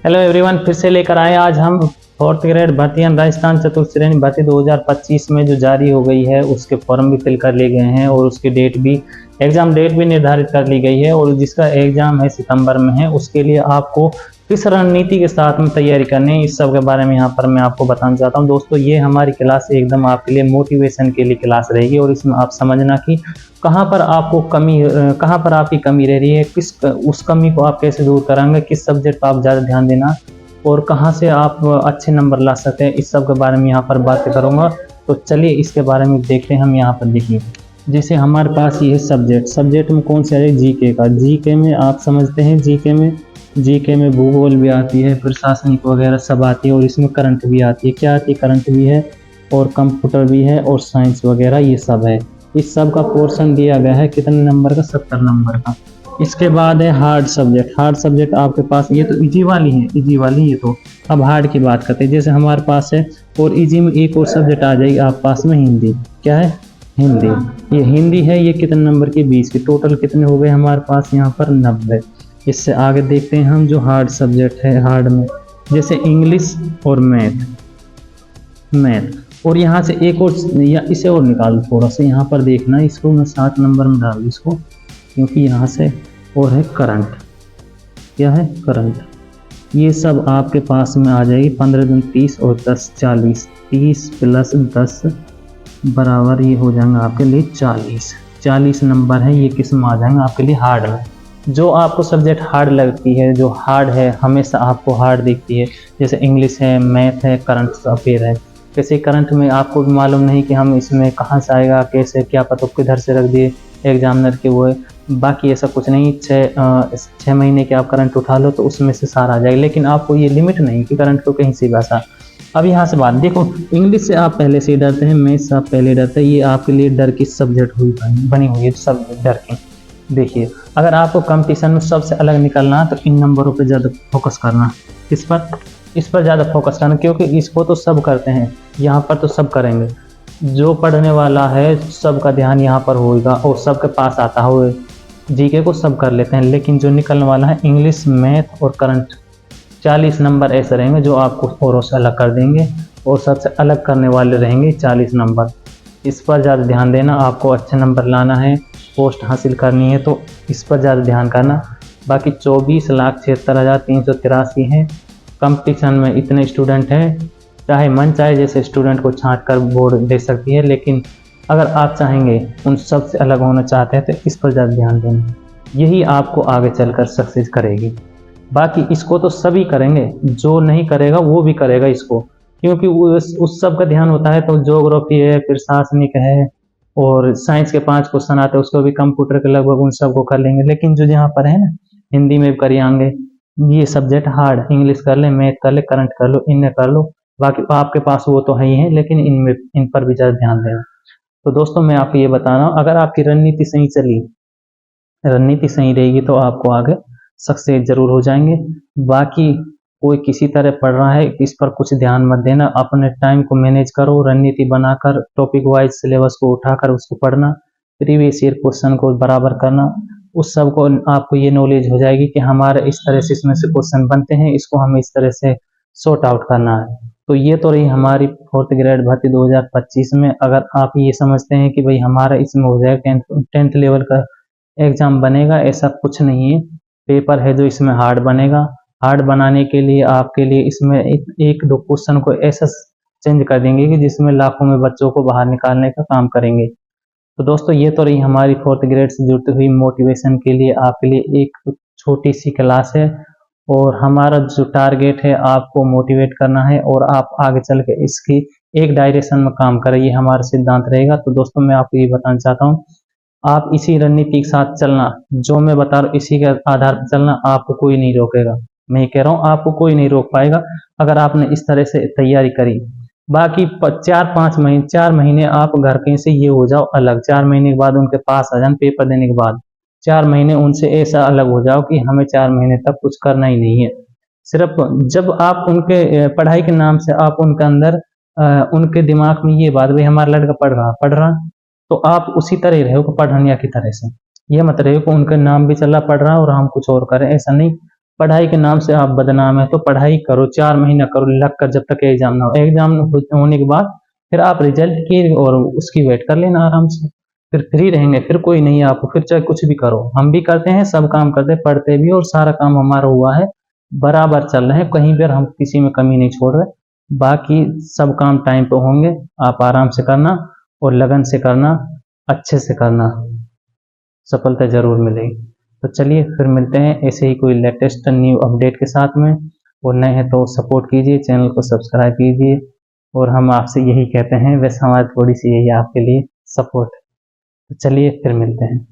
Hello everyone, फिर से लेकर आए आज हम फोर्थ ग्रेड भर्ती राजस्थान चतुर्थ श्रेणी भर्ती 2025 में जो जारी हो गई है उसके फॉर्म भी फिल कर लिए गए हैं और उसकी एग्जाम डेट भी निर्धारित कर ली गई है और जिसका एग्जाम है सितंबर में है। उसके लिए आपको किस रणनीति के साथ में तैयारी करनी है, इस सब के बारे में यहाँ पर मैं आपको बताना चाहता हूँ। दोस्तों, ये हमारी क्लास एकदम आपके लिए मोटिवेशन के लिए क्लास रहेगी और इसमें आप समझना कि कहाँ पर आपकी कमी रह रही है, उस कमी को आप कैसे दूर करेंगे, किस सब्जेक्ट पर आप ज़्यादा ध्यान देना और कहाँ से आप अच्छे नंबर ला सकते हैं, इस सब के बारे में यहाँ पर बातें करूँगा। तो चलिए इसके बारे में देखते हैं। हम यहाँ पर देखिए, जैसे हमारे पास ये सब्जेक्ट में कौन सा है, जीके का। जीके में आप समझते हैं, जीके में भूगोल भी आती है, प्रशासनिक वगैरह सब आती है और इसमें करंट भी आती है। क्या आती है? करंट भी है और कंप्यूटर भी है और साइंस वगैरह ये सब है। इस सब का पोर्शन दिया गया है कितने नंबर का? 70 नंबर का। इसके बाद है हार्ड सब्जेक्ट आपके पास, ये तो इजी वाली ये तो। अब हार्ड की बात करते हैं, जैसे हमारे पास है और इजी में एक और सब्जेक्ट आ जाएगी आप पास में, हिंदी। क्या है? हिंदी। ये हिंदी है, ये कितने नंबर की? 20 की। टोटल कितने हो गए हमारे पास यहाँ पर? 90। इससे आगे देखते हैं हम जो हार्ड सब्जेक्ट है। हार्ड में जैसे इंग्लिश और मैथ और यहाँ से एक और, या इसे और निकाल थोड़ा सा, यहाँ पर देखना, इसको मैं 7 नंबर में डाल इसको, क्योंकि यहाँ से और है करंट। क्या है? करंट। ये सब आपके पास में आ जाएगी। 15 दूनी 30 और 10 40। 30 प्लस 10 बराबर ये हो जाएंगे आपके लिए 40 नंबर है। ये किस में आ जाएंगे आपके लिए? हार्ड में। जो आपको सब्जेक्ट हार्ड लगती है, जो हार्ड है, हमेशा आपको हार्ड दिखती है, जैसे इंग्लिश है, मैथ है, करंट अफेयर है। जैसे करंट में आपको भी मालूम नहीं कि हम इसमें कहाँ से आएगा, कैसे, क्या पता किधर से रख दिए एग्जामिनर के वो है। बाकी ऐसा कुछ नहीं, 6 महीने के आप करंट उठा लो तो उसमें से सारा आ जाएगा, लेकिन आपको ये लिमिट नहीं कि करंट को कहीं से भी आसा। अब यहाँ से बात देखो, इंग्लिश से आप पहले से डरते हैं, मैथ से आप पहले डरते हैं, ये आपके लिए डर की सब्जेक्ट बनी हुई है, सब डर की। देखिए, अगर आपको कंपटीशन में सबसे अलग निकलना तो इन नंबरों पे ज़्यादा फोकस करना। इस पर ज़्यादा फोकस करना, क्योंकि इसको तो सब करते हैं, यहाँ पर तो सब करेंगे। जो पढ़ने वाला है सबका ध्यान यहाँ पर होगा और सबके पास आता है। जीके को सब कर लेते हैं, लेकिन जो निकलने वाला है इंग्लिश, मैथ और करंट, 40 नंबर ऐसे रहेंगे जो आपको औरों से अलग कर देंगे और सबसे अलग करने वाले रहेंगे 40 नंबर। इस पर ज़्यादा ध्यान देना। आपको अच्छे नंबर लाना है, पोस्ट हासिल करनी है, तो इस पर ज़्यादा ध्यान करना। बाकी 24,76,383 है। कंपटीशन में इतने स्टूडेंट हैं, चाहे मन चाहे जैसे स्टूडेंट को छांट कर बोर्ड दे सकती है, लेकिन अगर आप चाहेंगे उन सब से अलग होना चाहते हैं तो इस पर ज़्यादा ध्यान देना। यही आपको आगे चलकर सक्सेस करेगी। बाकी इसको तो सभी करेंगे, जो नहीं करेगा वो भी करेगा इसको, क्योंकि उस सब का ध्यान होता है। तो ज्योग्राफी है, फिर प्रशासनिक है और साइंस के 5 क्वेश्चन आते हैं, उसको भी कंप्यूटर के लगभग उन सबको कर लेंगे। लेकिन जो यहाँ पर है ना, हिंदी में भी करिएंगे, ये सब्जेक्ट हार्ड, इंग्लिश कर ले, मैथ कर ले, करंट कर लो, इनमें कर लो। बाकी आपके पास वो तो है ही है, लेकिन इन पर भी ज़्यादा ध्यान देना। तो दोस्तों, मैं आपको ये बता रहा हूँ, अगर आपकी रणनीति सही रहेगी तो आपको आगे सक्सेस जरूर हो जाएंगे। बाकी कोई किसी तरह पढ़ रहा है, इस पर कुछ ध्यान मत देना। अपने टाइम को मैनेज करो, रणनीति बनाकर टॉपिक वाइज सिलेबस को उठाकर उसको पढ़ना, प्रीवियस ईयर क्वेश्चन को बराबर करना। उस सब को आपको ये नॉलेज हो जाएगी कि हमारे इस तरह से इसमें से क्वेश्चन बनते हैं, इसको हमें इस तरह से सॉर्ट आउट करना है। तो ये तो रही हमारी फोर्थ ग्रेड भर्ती 2025 में। अगर आप ये समझते हैं कि भाई हमारा इसमें हो जाएगा, टेंथ लेवल का एग्जाम बनेगा, ऐसा कुछ नहीं है। पेपर है जो इसमें हार्ड बनेगा। हार्ड बनाने के लिए आपके लिए इसमें एक दो क्वेश्चन को ऐसा चेंज कर देंगे कि जिसमें लाखों में बच्चों को बाहर निकालने का काम करेंगे। तो दोस्तों, ये तो रही हमारी फोर्थ ग्रेड से जुड़ती हुई मोटिवेशन के लिए आपके लिए एक छोटी सी क्लास है। और हमारा जो टारगेट है, आपको मोटिवेट करना है और आप आगे चल के इसकी एक डायरेक्शन में काम करें, ये हमारा सिद्धांत रहेगा। तो दोस्तों, मैं आपको ये बताना चाहता हूँ, आप इसी रणनीति के साथ चलना, जो मैं बता रहा हूँ इसी के आधार पर चलना, आपको कोई नहीं रोकेगा। मैं कह रहा हूँ, आपको कोई नहीं रोक पाएगा अगर आपने इस तरह से तैयारी करी। बाकी 4 महीने आप घर कहीं से ये हो जाओ अलग, 4 महीने के बाद उनके पास आ जाए पेपर देने के बाद, 4 महीने उनसे ऐसा अलग हो जाओ कि हमें 4 महीने तक कुछ करना ही नहीं है। सिर्फ जब आप उनके पढ़ाई के नाम से आप उनके अंदर उनके दिमाग में ये बात, भाई हमारा लड़का पढ़ रहा, तो आप उसी तरह रहो कि पढ़निया की तरह से। ये मत रहो कि उनके नाम भी चला पढ़ रहा और हम कुछ और करें, ऐसा नहीं। पढ़ाई के नाम से आप बदनाम है तो पढ़ाई करो, 4 महीना करो लग कर, जब तक एग्जाम ना हो। एग्जाम होने के बाद फिर आप रिजल्ट की और उसकी वेट कर लेना आराम से, फिर फ्री रहेंगे, फिर कोई नहीं आपको, फिर चाहे कुछ भी करो। हम भी करते हैं, सब काम करते हैं, पढ़ते भी और सारा काम हमारा हुआ है, बराबर चल रहे हैं, कहीं पर हम किसी में कमी नहीं छोड़ रहे। बाकी सब काम टाइम पे होंगे, आप आराम से करना और लगन से करना, अच्छे से करना, सफलता जरूर मिलेगी। तो चलिए फिर मिलते हैं ऐसे ही कोई लेटेस्ट न्यू अपडेट के साथ में। और नए हैं तो सपोर्ट कीजिए, चैनल को सब्सक्राइब कीजिए, और हम आपसे यही कहते हैं, वैसे हमारी थोड़ी सी यही आपके लिए सपोर्ट है। तो चलिए फिर मिलते हैं।